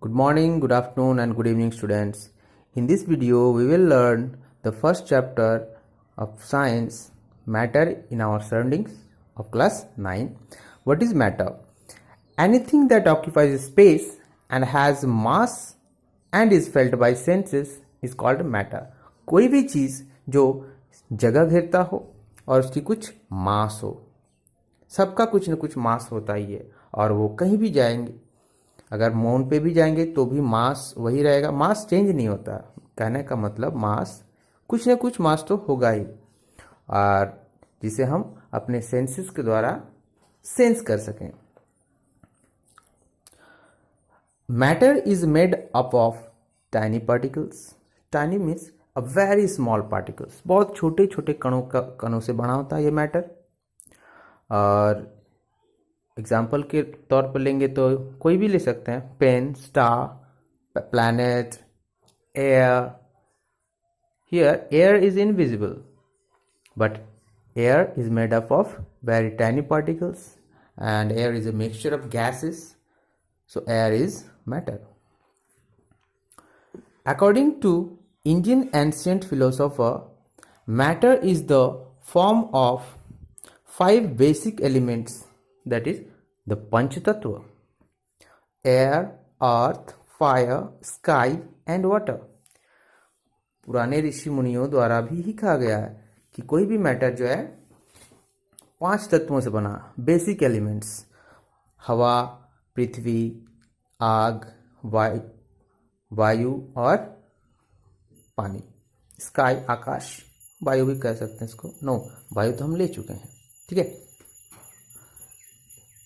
Good morning, good afternoon, and good evening, students. In this video, we will learn the first chapter of science, matter in our surroundings of class 9. What is matter? Anything that occupies space and has mass and is felt by senses is called matter. कोई भी चीज़ जो जगह घेरता हो और उसकी कुछ मास हो, सबका कुछ न कुछ मास होता ही है और वो कहीं भी जाएंगे, अगर मून पे भी जाएंगे तो भी मास वही रहेगा, मास चेंज नहीं होता। कहने का मतलब मास कुछ न कुछ मास तो होगा ही, और जिसे हम अपने सेंसेस के द्वारा सेंस कर सकें। Matter is made up of tiny particles. Tiny means a very small particles, बहुत छोटे छोटे कणों से बना होता है ये मैटर। और एग्जाम्पल के तौर पर लेंगे तो कोई भी ले सकते हैं, pen, star, planet, air. Here air is invisible but air is made up of very tiny particles and air is a mixture of gases, so air is matter. According to Indian ancient philosopher, matter is the form of 5 basic elements, that is the Panch Tattva: air, earth, fire, sky and water. पुराने ऋषि मुनियों द्वारा भी ही कहा गया है कि कोई भी मैटर जो है 5 तत्वों से बना, बेसिक एलिमेंट्स: हवा, पृथ्वी, आग, वायु और पानी। स्काई, आकाश, वायु भी कह सकते हैं इसको। नो, वायु तो हम ले चुके हैं, ठीक है।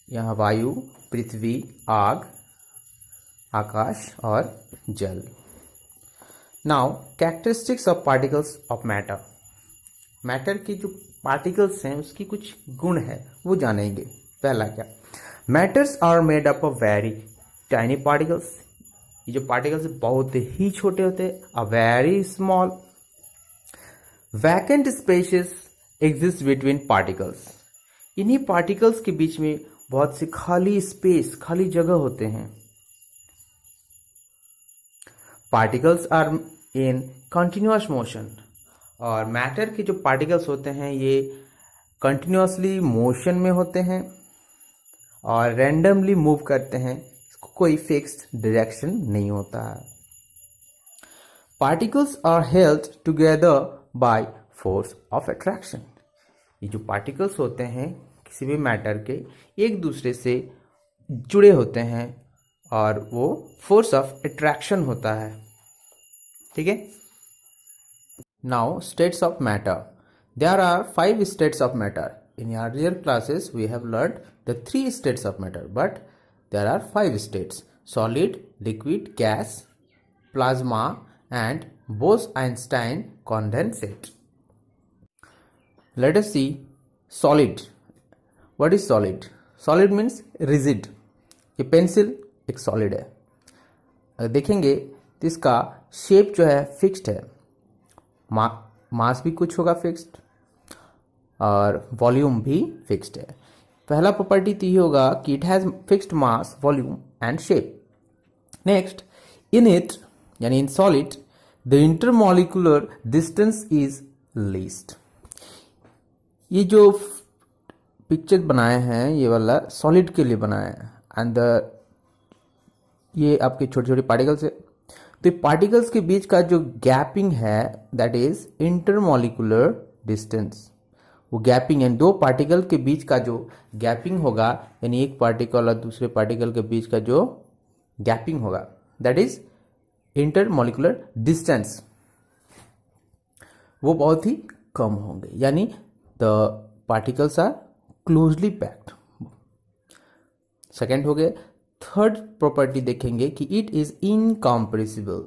यहाँ वायु, पृथ्वी, आग, आकाश और जल। Now characteristics of particles of matter. Matter की जो पार्टिकल्स हैं उसकी कुछ गुण है वो जानेंगे। पहला क्या, matters are made up of very tiny particles. ये जो पार्टिकल्स बहुत ही छोटे होते हैं, a very small. Vacant spaces exist between particles. इन्हीं पार्टिकल्स के बीच में बहुत से खाली स्पेस, खाली जगह होते हैं। Particles are in continuous motion. और मैटर के जो पार्टिकल्स होते हैं ये कंटिन्यूअसली मोशन में होते हैं और रैंडमली मूव करते हैं, इसको कोई फिक्स्ड डायरेक्शन नहीं होता है। Particles are held together by force of attraction. ये जो पार्टिकल्स होते हैं किसी भी मैटर के एक दूसरे से जुड़े होते हैं और वो फोर्स ऑफ अट्रैक्शन होता है, ठीक है। Now states of matter. There are 5 states of matter. In earlier classes, we have learned the 3 states of matter, but there are 5 states: solid, liquid, gas, plasma, and Bose-Einstein condensate. Let us see solid. What is solid? Solid means rigid. ये pencil एक solid है। अगर देखेंगे तो इसका shape जो है fixed है, मास भी कुछ होगा फिक्स्ड और वॉल्यूम भी फिक्स्ड है। पहला प्रॉपर्टी तो ये होगा कि it has fixed mass, volume and shape. Next, in it यानी in solid the intermolecular distance is least. ये जो पिक्चर बनाए हैं ये वाला सॉलिड के लिए बनाया है एंड ये आपके छोटे छोटे पार्टिकल्स है। तो ये पार्टिकल्स के बीच का जो गैपिंग है दैट इज इंटरमॉलिक्यूलर डिस्टेंस। वो गैपिंग यानी 2 पार्टिकल के बीच का जो गैपिंग होगा, यानी एक पार्टिकल और दूसरे पार्टिकल के बीच का जो गैपिंग होगा दैट इज इंटरमॉलिक्यूलर डिस्टेंस, वो बहुत ही कम होंगे, यानी the particles are closely packed. Second हो गए। थर्ड प्रॉपर्टी देखेंगे कि इट इज इनकॉम्प्रेसिबल।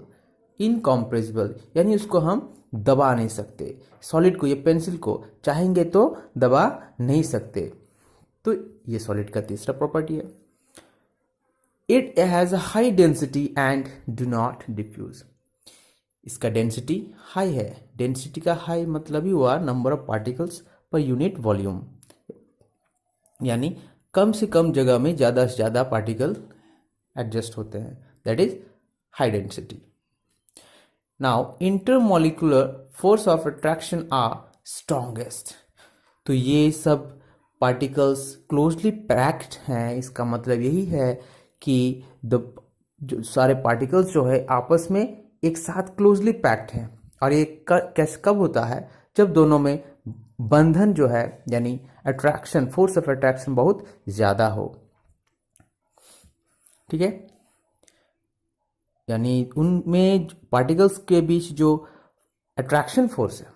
इनकॉम्प्रेसिबल यानी उसको हम दबा नहीं सकते। सॉलिड को, ये पेंसिल को चाहेंगे तो दबा नहीं सकते, तो ये सॉलिड का तीसरा प्रॉपर्टी है। It has a high density and do not diffuse. इसका डेंसिटी हाई है। डेंसिटी का हाई मतलब ही हुआ number of particles per unit volume, यानी कम से कम जगह में ज़्यादा से ज़्यादा पार्टिकल एडजस्ट होते हैं, that is high density. Now intermolecular force of attraction are strongest. तो ये सब पार्टिकल्स क्लोजली पैक्ड हैं. इसका मतलब यही है कि जो सारे पार्टिकल्स जो है आपस में एक साथ क्लोजली पैक्ड हैं. और ये कैसे कब होता है? जब दोनों में बंधन जो है यानी अट्रैक्शन, फोर्स ऑफ अट्रैक्शन बहुत ज्यादा हो. ठीक है, यानी उनमें पार्टिकल्स के बीच जो अट्रैक्शन फोर्स है,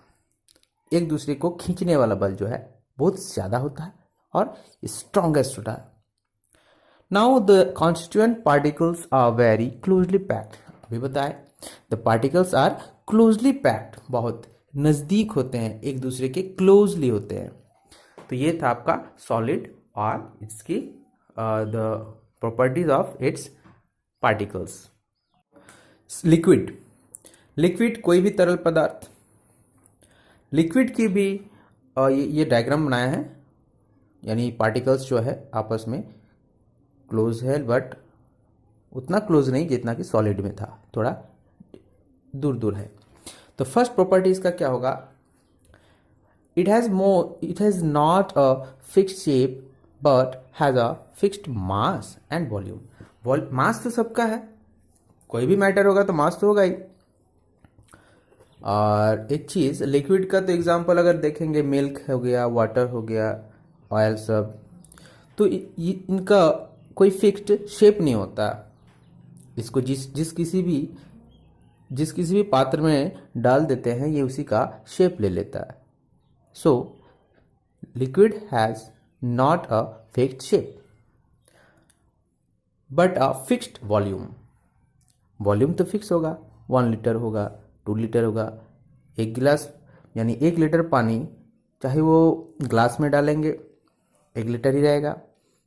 एक दूसरे को खींचने वाला बल जो है बहुत ज्यादा होता है और स्ट्रॉन्गेस्ट होता है. Now the constituent particles are very closely packed. अभी बताए the particles are closely packed, बहुत नजदीक होते हैं, एक दूसरे के क्लोजली होते हैं. तो ये था आपका सॉलिड और इसकी the properties of its particles. Liquid. Liquid कोई भी तरल पदार्थ. लिक्विड की भी ये डायग्राम बनाया है, यानी पार्टिकल्स जो है आपस में क्लोज है, बट उतना क्लोज नहीं जितना कि सॉलिड में था, थोड़ा दूर दूर है. तो फर्स्ट प्रॉपर्टी इसका क्या होगा? It has not a fixed shape but has a fixed mass and volume. Mass तो सबका है, कोई भी मैटर होगा तो मास तो होगा ही. और एक चीज लिक्विड का तो एग्जांपल अगर देखेंगे, मिल्क हो गया, वाटर हो गया, ऑयल सब, तो इनका कोई फिक्स्ड शेप नहीं होता. इसको जिस किसी भी पात्र में डाल देते हैं, ये उसी का शेप ले लेता है. So liquid has not a fixed shape but a fixed volume. Volume तो फिक्स होगा, 1 लीटर होगा, 2 लीटर होगा. एक गिलास यानी 1 लीटर पानी, चाहे वो ग्लास में डालेंगे 1 लीटर ही रहेगा,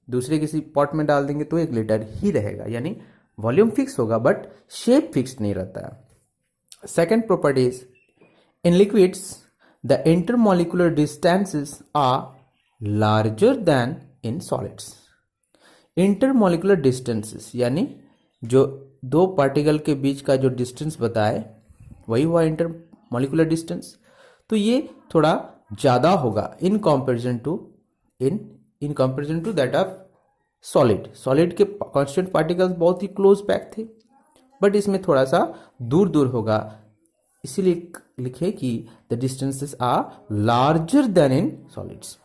दूसरे किसी पॉट में डाल देंगे तो 1 लीटर ही रहेगा. यानी वॉल्यूम फिक्स होगा बट शेप फिक्स नहीं रहता है. Second property is in liquids the intermolecular distances are larger than in solids. Intermolecular distances यानी जो दो पार्टिकल के बीच का जो डिस्टेंस बताए वही हुआ इंटरमोलिकुलर डिस्टेंस. तो ये थोड़ा ज़्यादा होगा in comparison to that of solid. Solid के कांस्टेंट पार्टिकल्स बहुत ही क्लोज पैक थे, बट इसमें थोड़ा सा दूर दूर होगा. इसीलिए लिखे कि the distances are larger than in solids.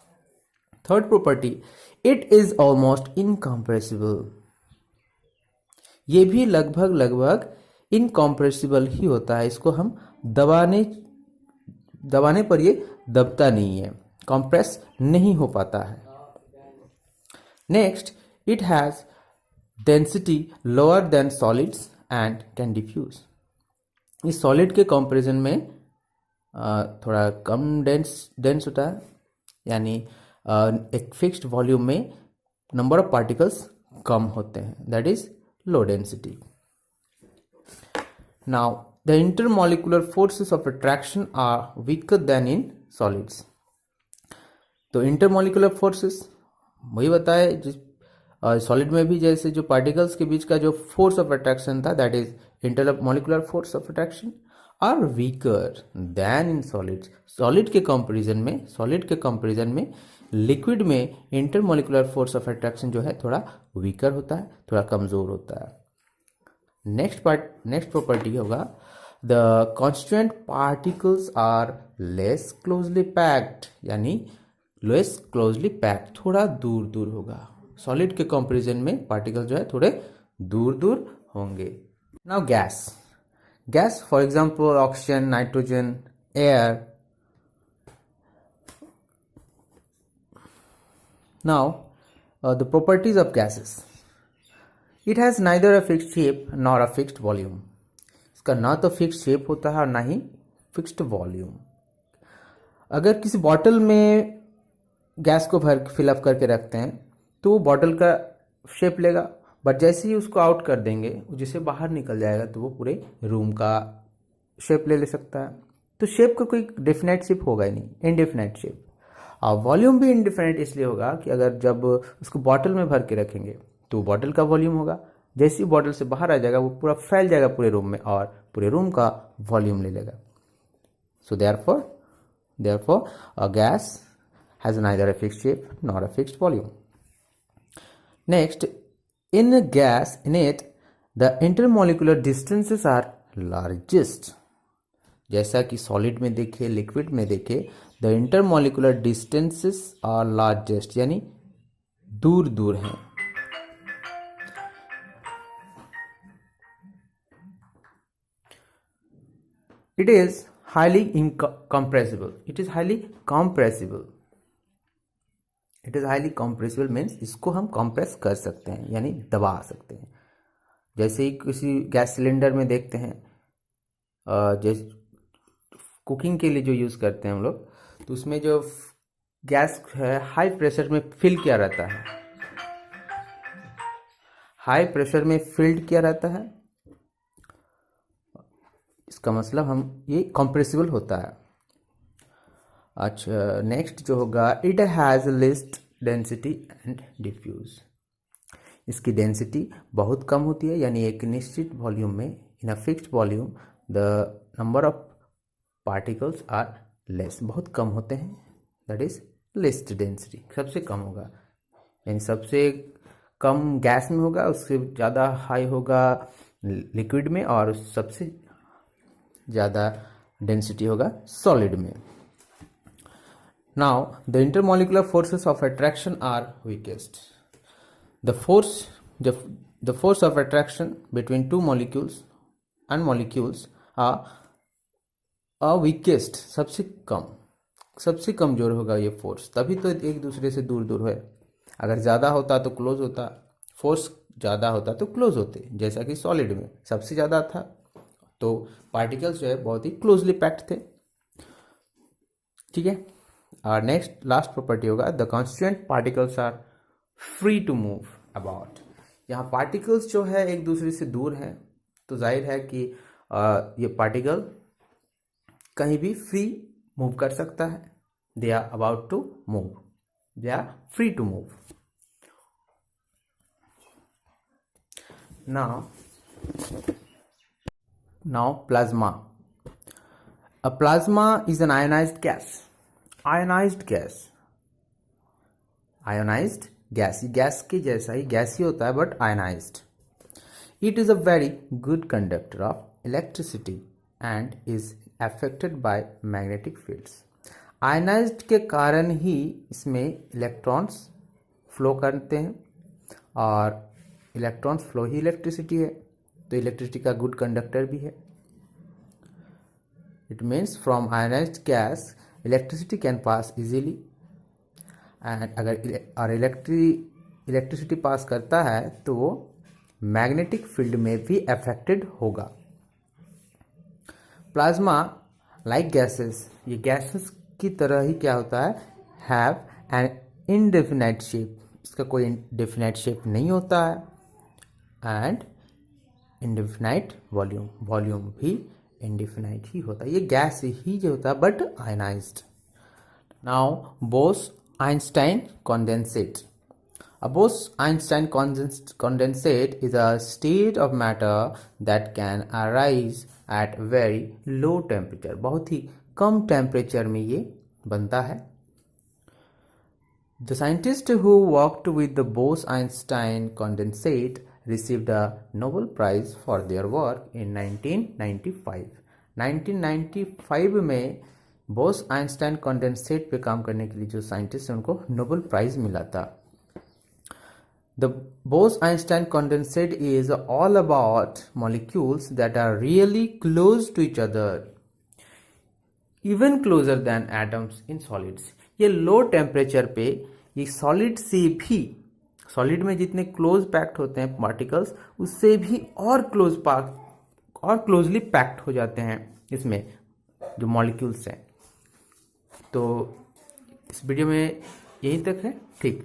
Third property, it is almost incompressible. ये भी लगभग इनकम्प्रेसिबल ही होता है. इसको हम दबाने पर ये दबता नहीं है, कंप्रेस नहीं हो पाता है. Next, it has density lower than solids and can diffuse. इस सॉलिड के कंपैरिजन में थोड़ा कम डेंस होता है, यानी एक फिक्स्ड वॉल्यूम में नंबर ऑफ पार्टिकल्स कम होते हैं, that is low density. Now, the intermolecular forces of attraction are weaker than in solids. तो intermolecular forces वही बताए जिस सॉलिड में भी, जैसे जो पार्टिकल्स के बीच का जो फोर्स ऑफ अट्रैक्शन था, that is intermolecular force of attraction, are weaker than in solids. Solid के कंपैरिजन में लिक्विड में इंटरमोलिकुलर फोर्स ऑफ अट्रैक्शन जो है थोड़ा वीकर होता है, थोड़ा कमजोर होता है. नेक्स्ट प्रॉपर्टी होगा the constituent particles are less closely packed, यानी लेस क्लोजली पैक्ड, थोड़ा दूर दूर होगा. सॉलिड के कंपैरिजन में पार्टिकल जो है थोड़े दूर दूर होंगे. Now gas for example oxygen, nitrogen, air. Now, the properties of gases. It has neither a fixed shape nor a fixed volume. इसका ना तो फिक्स्ड शेप होता है और ना ही फिक्स्ड वॉल्यूम. अगर किसी बॉटल में गैस को फिलअप करके रखते हैं तो वो बॉटल का शेप लेगा, बट जैसे ही उसको आउट कर देंगे, जिसे बाहर निकल जाएगा तो वो पूरे रूम का शेप ले सकता है. तो शेप का कोई डेफिनेट शेप होगा ही नहीं, इनडेफिनेट शेप. और वॉल्यूम भी इनडिफिनेट इसलिए होगा कि अगर जब उसको बॉटल में भर के रखेंगे तो बॉटल का वॉल्यूम होगा, जैसे ही बॉटल से बाहर आ जाएगा वो पूरा फैल जाएगा पूरे रूम में और पूरे रूम का वॉल्यूम ले लेगा. सो therefore a gas has neither a fixed shape nor a fixed volume. Next, in it the intermolecular distances are largest. जैसा कि सॉलिड में देखे, लिक्विड में देखे, the intermolecular distances are largest, यानी दूर दूर हैं. It is highly compressible. It is highly compressible. It is highly compressible means इसको हम कंप्रेस कर सकते हैं, यानी दबा सकते हैं. जैसे ही किसी गैस सिलेंडर में देखते हैं, जैसे कुकिंग के लिए जो यूज़ करते हैं हम लोग, तो उसमें जो गैस है हाई प्रेशर में फिल किया रहता है. हाई प्रेशर में फिल्ड किया रहता है, इसका मतलब हम ये कंप्रेसिबल होता है. अच्छा, नेक्स्ट जो होगा, it has least density and diffuse. इसकी डेंसिटी बहुत कम होती है, यानी एक निश्चित वॉल्यूम में, in a fixed volume the number of particles are less, बहुत कम होते हैं. दैट इज लिस्ट डेंसिटी, सबसे कम होगा, यानी सबसे कम गैस में होगा, उससे ज़्यादा हाई होगा लिक्विड में, और सबसे ज़्यादा डेंसिटी होगा सॉलिड में. Now the intermolecular forces of attraction are weakest. The force of attraction between two molecules and molecules are weakest, सबसे कमजोर होगा ये फोर्स, तभी तो एक दूसरे से दूर दूर है. अगर ज़्यादा होता तो क्लोज होता, फोर्स ज़्यादा होता तो क्लोज होते. जैसा कि सॉलिड में सबसे ज़्यादा था तो पार्टिकल्स जो है बहुत ही क्लोजली पैक्ड थे. ठीक है. और नेक्स्ट लास्ट प्रॉपर्टी होगा, the constituent particles are free to move about. यहाँ पार्टिकल्स जो है एक दूसरे से दूर हैं, तो जाहिर है कि ये पार्टिकल कहीं भी फ्री मूव कर सकता है. They are about to move, they are free to move. Now plasma. A plasma is an ionised gas. Ionised gas, gas के जैसा ही गैस ही होता है but ionised. It is a very good conductor of electricity and is affected by magnetic fields. Ionised के कारण ही इसमें electrons flow करते हैं, और इलेक्ट्रॉन्स फ्लो ही इलेक्ट्रिसिटी है, तो इलेक्ट्रिसिटी का गुड कंडक्टर भी है. It means from ionised gas electricity can pass easily, and अगर इलेक्ट्रिसिटी पास करता है तो वो मैग्नेटिक फील्ड में भी अफेक्टेड होगा. प्लाज्मा लाइक गैसेस, ये गैसेस की तरह ही क्या होता है, हैव एन इनडेफिनाइट शेप. इसका कोई डेफिनाइट शेप नहीं होता है, एंड इनडेफिनाइट वॉल्यूम, वॉल्यूम भी इनडेफिनाइट ही होता है. ये गैस ही जो होता है but ionised. Now Bose-Einstein condensate. A Bose-Einstein condensate is a state of matter that can arise at very low temperature. बहुत ही कम टेम्परेचर में ये बनता है. The scientists who worked with the Bose-Einstein condensate received a Nobel Prize for their work in 1995. 1995 में Bose Einstein condensate पे काम करने के लिए जो साइंटिस्ट हैं उनको नोबेल प्राइज मिला था. The Bose Einstein condensate is all about molecules that are really close to each other, even closer than atoms in solids. ये लो टेम्परेचर पे ये सॉलिड से भी, सॉलिड में जितने क्लोज पैक्ड होते हैं पार्टिकल्स, उससे भी और क्लोजली पैक्ड हो जाते हैं इसमें जो मॉलिक्यूल्स हैं. तो इस वीडियो में यहीं तक है. ठीक.